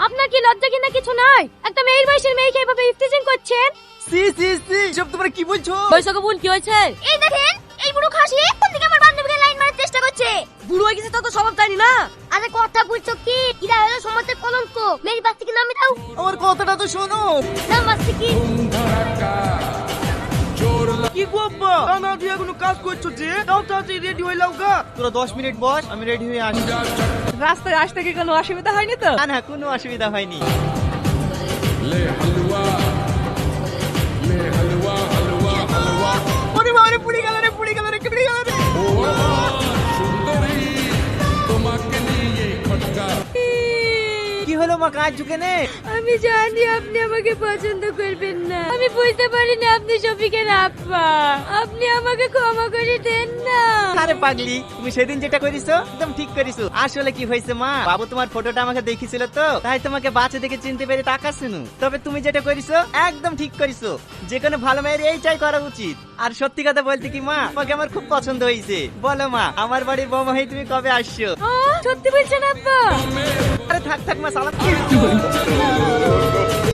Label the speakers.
Speaker 1: আপনার কি লজ্জা কিনা কিছু নাই? একটা মেয়ের বয়সের মেয়েকে এভাবে ইফতিজিং করছেন?
Speaker 2: সি সি সি, সব তোমরা কি বলছো?
Speaker 1: বৈশাখ বোন কি হয়েছে? এই দেখেন, এই বুড়ো খাসি কোন দিকে আমার বান্ধবীকে লাইন মারার চেষ্টা করছে। বুড়ো হয়ে গেছে তো স্বভাব জানি না। আরে কথা বলছো কি? ইরা হলো সমাজের কলঙ্ক। মেয়ের বাচ্চা কি নামে দাও।
Speaker 2: আমার কথাটা তো শোনো।
Speaker 1: নাম বাচ্চা কি?
Speaker 2: কি গো আব্বা, না তুই এখনো কাজ করছো যে? তাও তাড়াতাড়ি রেডি হয়ে লাও গা। তোরা 10 মিনিট বস, আমি রেডি হয়ে আসি।
Speaker 3: রাস্তায় আসতে কি কোনো অসুবিধা হয়নি তো?
Speaker 2: না না, কোনো অসুবিধা হয়নি। ওরে বাবা রে, পুড়ে গেল রে, পুড়ে গেল রে, পুড়ে গেল রে। কি হলো মা, কাজ ঝুঁকে নে?
Speaker 1: আমি জানি আপনি আমাকে পছন্দ করবেন না। আমি বুঝতে পারিনি আপনি শফিকের আব্বা। আপনি আমাকে ক্ষমা করে দেন না।
Speaker 2: আরে পাগলি, তুমি সেদিন যেটা করিছো একদম ঠিক করিছো। আসলে কি হয়েছে মা, বাবু তোমার ফটোটা আমাকে দেখিছিল তো, তাই তোমাকে বাচ্চা দেখে চিনতে পেরে তাকাচ্ছিনু। তবে তুমি যেটা করিছো একদম ঠিক করিছো। যে কোনো ভালো মেয়ের এইটাই করা উচিত। আর সত্যি কথা বলতে কি মা, তোমাকে আমার খুব পছন্দ হয়েছে। বলো মা, আমার বাড়ির বৌমা হয়ে তুমি কবে আসছো?
Speaker 1: সত্যি বলছেন আব্বা?
Speaker 2: আরে থাক থাক মা, সালাদ